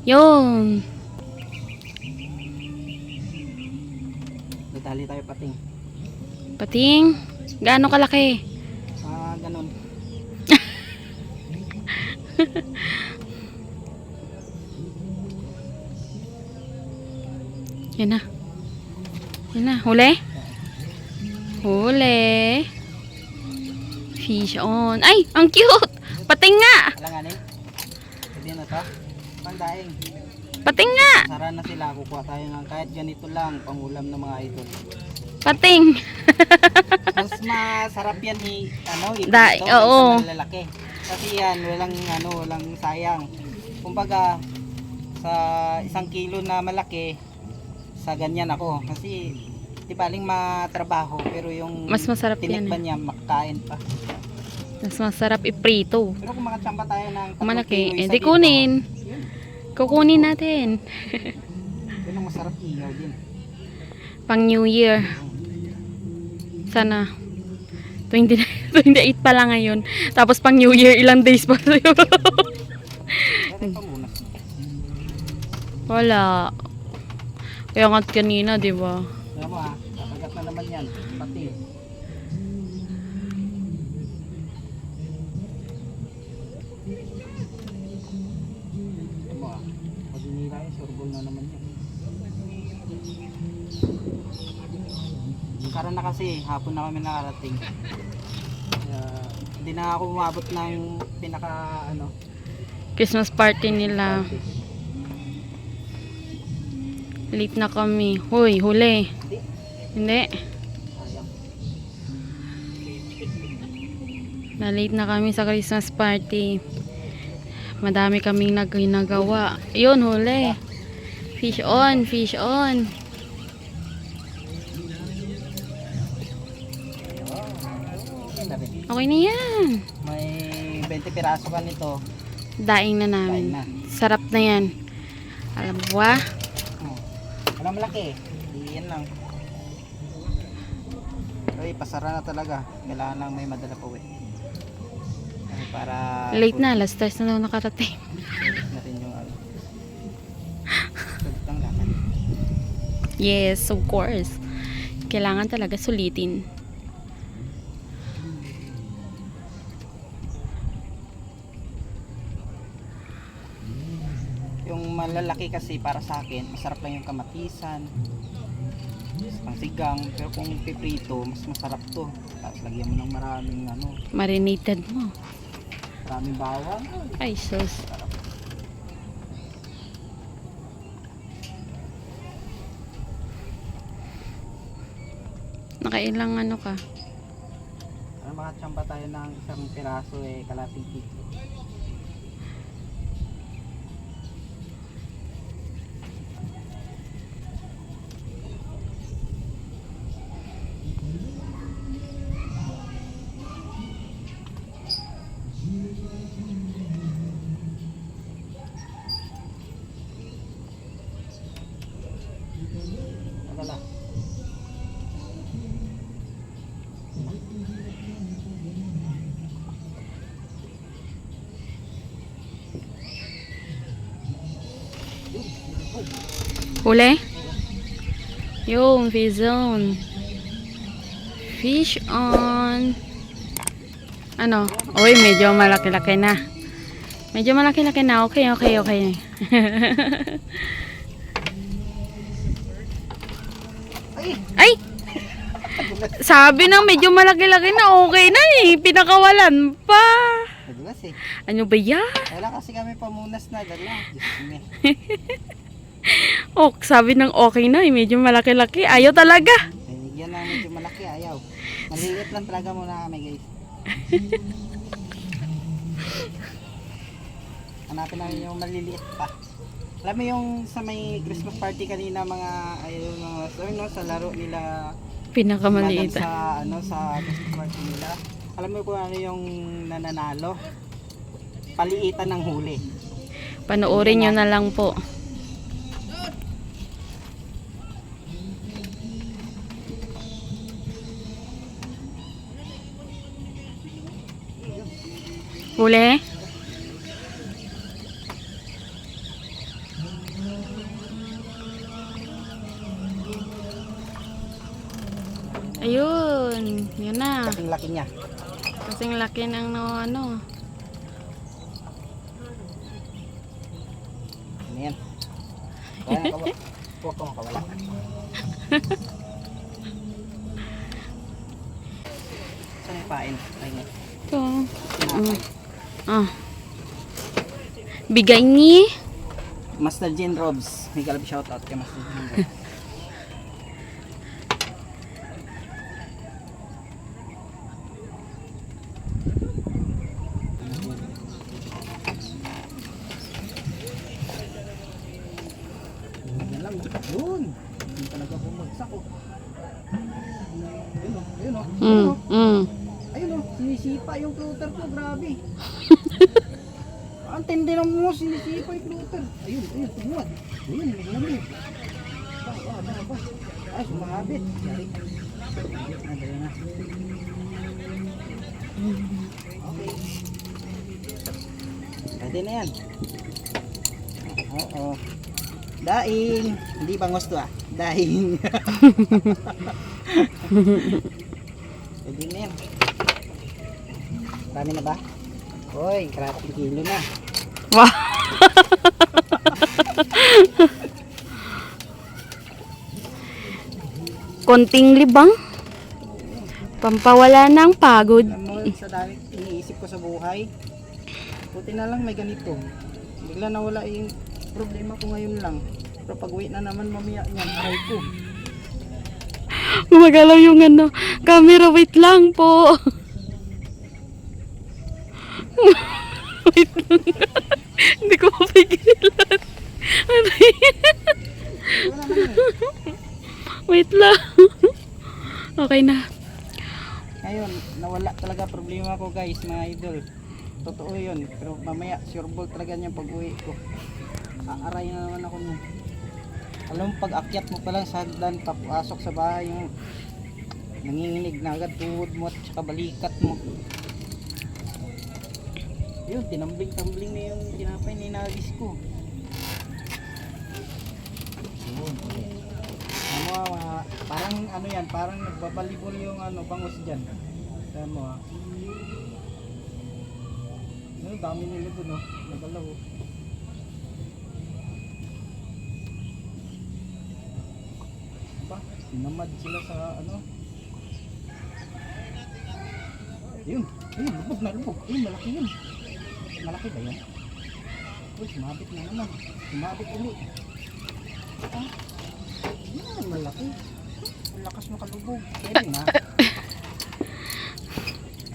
Yun. Dadali tayo pating. Pating. Gaano kalaki? Ganun. Yan na. Yan na. Huli? Huli. Fish on. Ay! Ang cute! Pating nga! Alanganin. Pwede na to. Pangdaing. Pating nga! Sara na sila. Kukuha tayo ng kahit ganito lang. Pangulam ng mga idol. Pating! Mas masarap yan Da- oo. Sa lalaki. Kasi yan, walang sayang. Kumbaga, sa 1 kilo na malaki, sa ganyan ako. Kasi, di baling matrabaho, pero yung Mas masarap yan tinikman niya, makakain pa. Mas masarap iprito. Pero kung makachamba tayo ng 3 Malaki. kilo, Eh, isa di dito, kunin. yun. Kukunin natin. Yun ang masarap ihaw din. Pang New Year. Sana. 28 pa lang ngayon. Tapos pang New Year, ilang days pa sa'yo. Pwede pa muna. Wala. Kaya nga kanina, di ba? Alam mo kapagat na naman yan. Pati. Alam mo pag hinira yung surbol na naman yan. Karon na kasi, hapon na kami nakarating. Kaya, hindi na ako umabot ng pinaka Christmas party nila. Late na kami. Hoy, huli. Hindi. sayang. Na-late na kami sa Christmas party. Madami kaming ginagawa. Yun, huli. Fish on, fish on. Okay na yan. May 20 piraso ka nito. Daing na Kain namin. na. Sarap na yan. Alam mo ba? Walang malaki. Yan lang. Ay, pasara na talaga. Kailangan lang may madala pa uwi. Para Late na. Last stars na daw nakarating. sulit na rin yung sulit ang lakad. Yes, of course. Kailangan talaga sulitin. Yung malalaki kasi para sa akin, masarap lang yung kamatisan, pangsigang, pero kung piprito, mas masarap to. Tapos lagyan mo ng maraming Marinated mo. maraming bawang. Ay, sus. Sarap. Nakailang ano ka? Makachamba tayo ng isang piraso kalating kilo. Wala. Huli? Yung fish zone. Fish on. Ano? Uy, medyo malaki-laki na. Medyo malaki-laki na. Okay, okay, okay. Ay! Sabi ng medyo malaki-laki na. Okay na eh. Pinakawalan pa. Nadulas eh. Ano ba yan? Wala kasi kami pamunas na dala. Diyos me. Oh, sabi ng okay na eh. Medyo malaki-laki. Ayaw talaga. Yan ang medyo malaki, ayaw. Maliit lang talaga muna kami guys. Hanapin namin yung maliliit pa. Alam mo yung sa may Christmas party kanina sa laro nila Pinakamaliit. sa sa Christmas party nila. Alam mo kung ano yung nananalo? Paliitan ng huli. Panoorin nyo na lang po. Huli? Yan na. Kasing laki niya. Kasing laki ng no, ano. Ano yan? Kaya nakawala. Huwag ka makawala. Saan yung pain? Pain. Ito. Ah. Bigay ni Master Jen Robs. May galab shoutout kay Master Jen Robs. Yan lang. Yun. Hindi talaga bumagsak oh. Ayun oh. Ayun oh. Ayun oh. Ayun oh. Sinisipa yung floater ko. Grabe. Ang tindi ng mo, sinisipa yung floater. Ayun, ayun, tumuwad. Ayun, naglamig. Ba. Ay, sumabit. Yari. Dali na. Okay. Pwede na yan. Oo. Daing. Hindi bangos to ah. Daing. Pwede na yan. Dami na ba? Hoy, karating kilo na. Wow. Konting libang. Pampawala ng pagod. Alam mo, sa dami iniisip ko sa buhay, buti na lang may ganito. Bigla nawala yung problema ko ngayon lang. Pero pag uwi na naman mamaya niyan, aray ko. Gumagalaw yung ano, camera. Wait lang po. Wait lang. Hindi ko mapigilan. Ano yan? Wala naman eh. Wait lang. Okay na. Ngayon, nawala talaga problema ko guys, mga idol. Totoo yun. Pero mamaya, sure ball talaga niya pag uwi ko. Aaray na naman ako nun. Alam mo, pag akyat mo pa lang sa hagdan, papasok sa bahay, yung nanginginig na agad tuhod mo at saka balikat mo. Yun, tinambling-tambling na yung tinapay ni Nagis ko. Yun, okay. Parang ano yan, parang nagbabalibol yung ano, bangus dyan. Ayan mo ha. Ano, dami nila dun oh, nagalaw oh. Ba, sinamad sila sa ano. Yun, ayun, lubog na lubog. Ayun, malaki yun. Malaki ba yun? Uy, sumabit na naman. Sumabit ulit. Ah, yan, malaki. Ang lakas makalubog. Pwede na.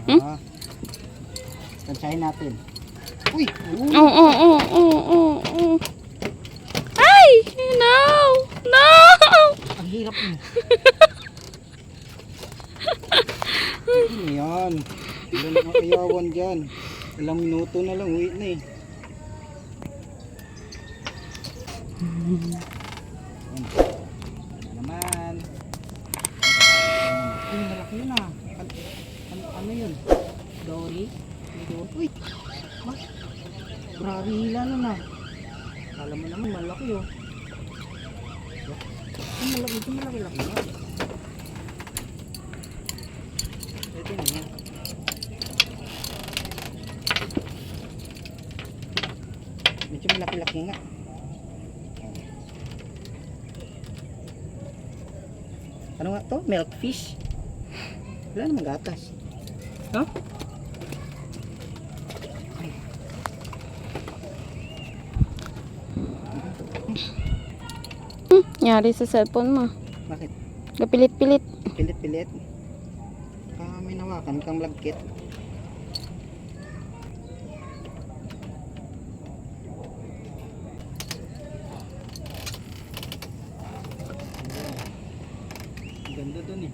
Ah, tansyahin natin. Uy! Oh. Ay! No! No! Ang hirap mo. Ano yan? Wala na kayawan dyan. Ilang minuto na lang, uwi na eh. Naman. Ay, malaki yun ah. Ano yun? Dory? Uy! Mas? Grabe hila nun ah. Alam mo naman, malaki oh. Ay, malaki ito, malaki-laki na. Pwede na yan. Medyo malaki-laki nga. Ano nga to? Milkfish? Wala namang gatas. Huh? Nyari sa cellphone mo. Bakit? Kapilit-pilit. Pilit-pilit. May nawakan kang lagkit. Ganda dun eh.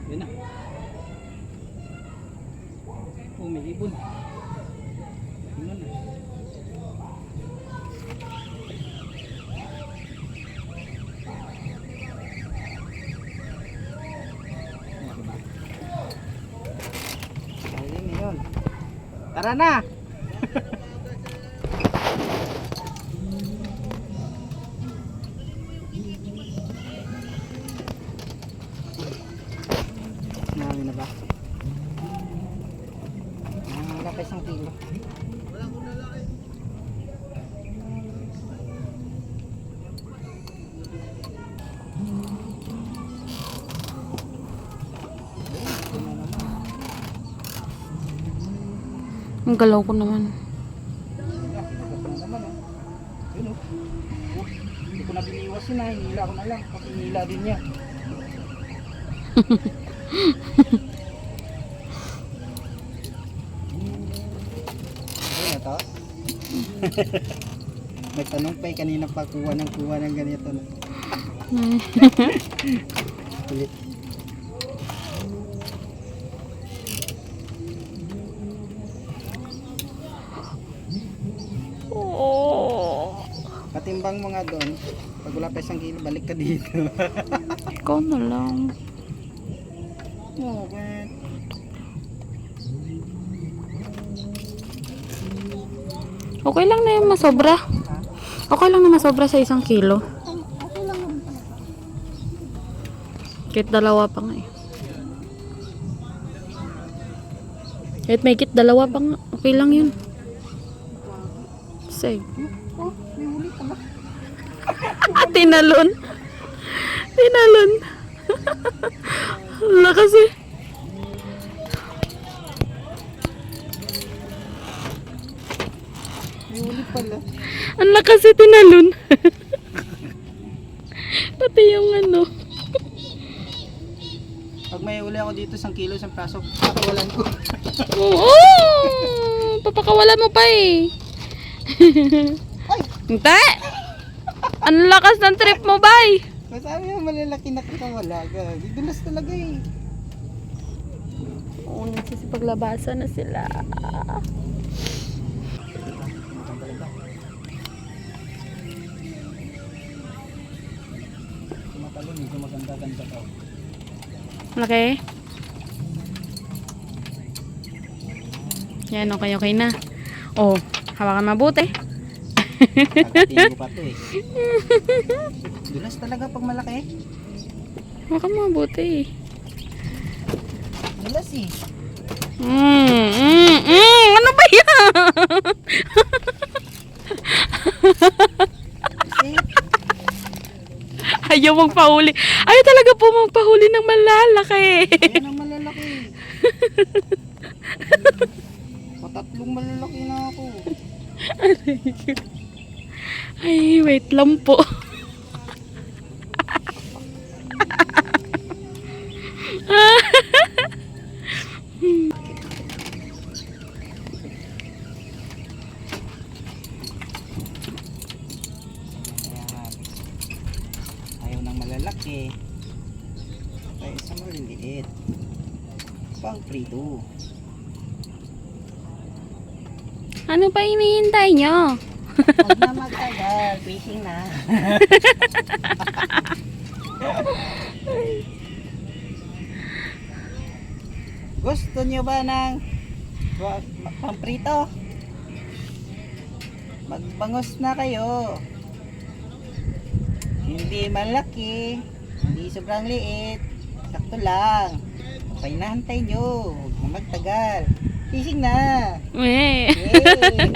Yun na. Oh, may ibon. Tingnan na. Ayun na yun. Tara na! Ayun na ba? Wala pa 1 kilo. Ang galaw ko naman. Hindi ko na biniwas yun, hinila ko na lang. Kasi hinila din niya. Ano na to? Nagtanong pa kanina pa kuha ng ganito. Kulit. Oo. Katimbang mo nga doon. Pag wala pa 1 kilo, balik ka dito. Ikaw na lang. Okay. Okay lang na yung masobra. Okay lang na masobra sa 1 kilo. Okay lang naman pala. Kahit dalawa pa nga eh. Kahit may kit dalawa pa nga. Okay lang yun. Save. Oh, may huli pala. Tinalon. Tinalon. Wala kasi. May huli pala. Ang lakas si tinalon. Pati yung ano. Pag may huli ako dito 1 kilo, 1 praso, pakawalan ko. Oo! Papakawalan mo pa eh. Hindi! Ang lakas ng trip mo, bay! Masabi mo malalaki na kakawala ka. Didulas talaga eh. Oo, nagsisipaglabasan na sila. Tumatalon, medyo maganda-ganda daw. Okay? Yan, okay na. Oh, hawakan mabuti. Nagatingin ko pa to eh. Dulas talaga pag malaki. Hawakan mabuti. Dulas eh. Ano ba yan? Eh, Ayaw magpahuli. Ayaw talaga po magpahuli ng malalaki. ayan ang malalaki. Patatlong malalaki na ako. Ay, wait lang po. Ayan. Ayaw ng malalaki. Tayo sa maliliit. Pang prito. Ano pa hinihintay nyo? Huwag na magtagal. Fishing na. Gusto nyo ba ng pamprito? Magpangos na kayo. Hindi malaki, hindi sobrang liit, sakto lang. Okay na, hantay nyo. Huwag na magtagal. Fishing na. Eh. Yay!